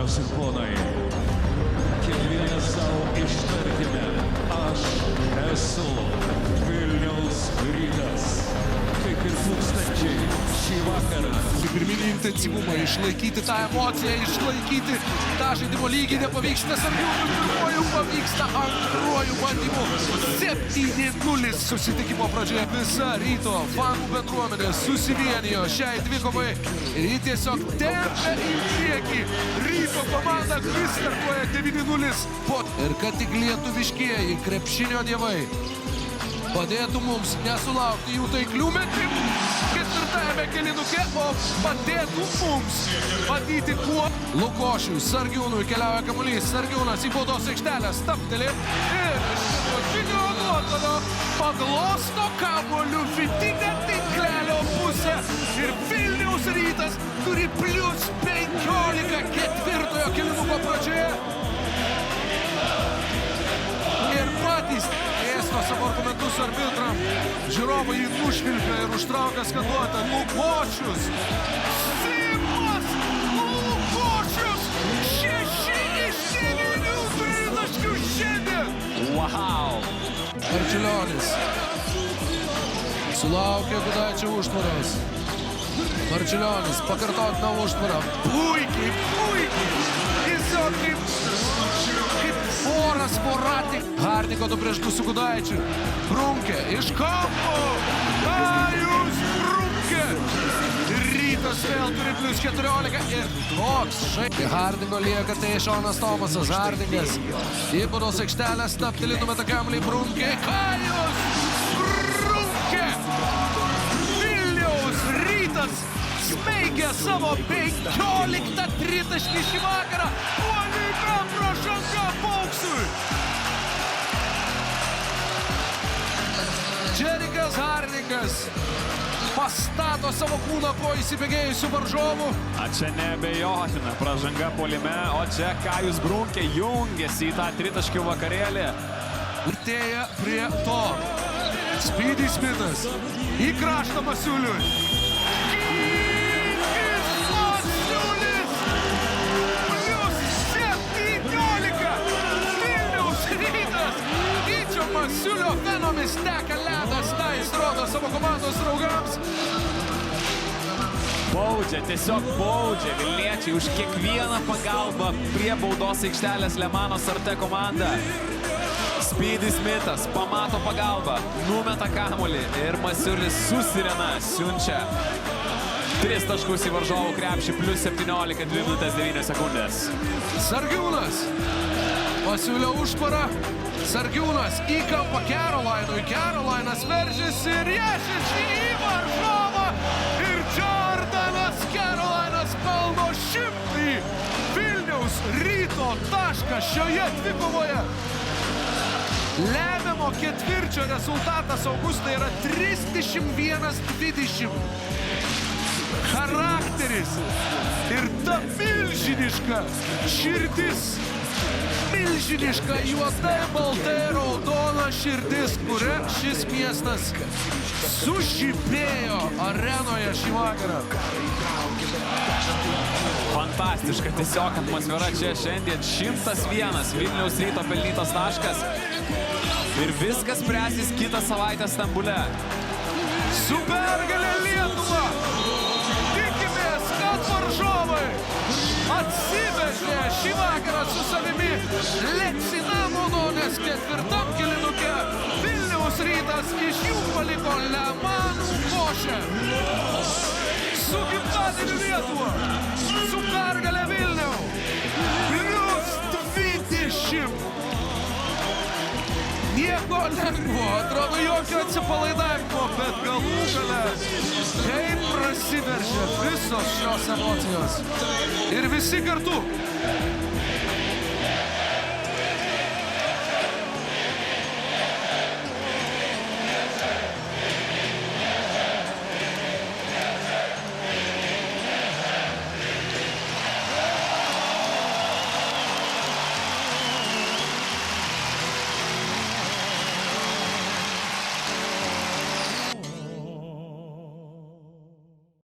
Ponios ir ponai, kiekvienas savo ištarkime, aš esu Vilniaus Rytas. Kaip ir tūkstančiai šį vakarą. Pirminį intensyvumą, išlaikyti tą emociją, išlaikyti tą žaidimo lygį nepavyksta Sargiūnui, pirmuoju pavyksta antruoju bandymu. 7-0 susitikimo pradžioje. Visa Ryto fanų bendruomenė susivienijo šiai dvikovai ir ji tiesiog tempia į priekį. Ryto komanda vis startuoja 9-0. Ir kad tik lietuviškieji krepšinio dievai padėtų mums nesulaukti jų taiklių metimų ketvirtajame kėlinuke, o padėtų mums matyti kuo. Lukošiui, Sargiūnui keliauja kamuolys, Sargiūnas į baudos aikštelę stabteli ir iš vidutinio nuotolio paglosto kamuoliu vidinę tinklelio pusę ir Vilniaus Rytas turi +15 ketvirtojo kėlinuko pradžioje. Ir patys dėsto savo argumentus arbitram. Žiūrovai jį nušvilpia ir užtraukia skanduotę. Lukošius! Simas Lukošius! 6 iš 9 tritaškių šiandien! Wow! Marčiulionis sulaukė Gudaičio užtvaros. Marčiulionis pakartotina užtvara. Puikiai! Tiesiog kaip Foras Foratik. Hardingo 2-2 su Gudaičiu. Brunke iš kampo. Kajus Brunke. Rytas vėl turi +14 ir toks žaidė. Hardingo lieka tai Šonas Tomasas. Hardingas į baudos aikštelę stabteli, numeta kamuolį Brunke. Kajus Brunke. Vilniaus Rytas smeigia savo 15 tritaškį šį vakarą. Puolime pražanga Pauksui. Džerikas Hardingas pastato savo kūną po įsibėgėjusių varžovų. Čia neabejotina pražanga puolime, o čia Kajus Brunke jungiasi į tą tritaškių vakarėlį. Artėja prie to. Speedy Smithas į kraštą Masiuliui. Masiulio venomis teka ledas, tai jis rodo savo komandos draugams. Baudžia, tiesiog baudžia vilniečiai už kiekvieną pagalbą prie baudos aikštelės Lemano Sarte komanda. Speedy Smithas pamato pagalbą, numeta kamuolį ir Masiulis susirena, siunčia 3 taškus į varžovų krepšį, +17, 2 minutės 9 sekundės. Sargiūnas, Masiulio užtvara. Sargiūnas į kampą Caroline'ui. Caroline'as veržiasi ir Ješičiai į varžovą. Ir Jordanas Caroline'as pelno 100 Vilniaus Ryto tašką šioje dvikovoje. Lemiamo ketvirčio rezultatas Augustai yra 31-20. Charakteris ir ta milžiniška širdis. Milžiniška juodai baltai raudona širdis, kuria šis miestas sužibėjo arenoje šį vakarą. Fantastiška tiesiog atmosfera čia šiandien. 101 Vilniaus Ryto pelnytas taškas. Ir viskas spręsis kitą savaitę Stambule. Su pergalė Lietuva! Tikimės, kad varžovai atsivežė šį vakarą su savimi Leksinamono, nes ketvirtam kėlinuke Vilniaus Rytas iš jų paliko Lemanų košę. Su gimtadieniu Lietuva, su pergalė Vilniau, +20. Nieko lengvo, atrodo jokio atsipalaidavimo, bet galų gale kaip prasiveržia visos šios emocijos. Ir visi kartu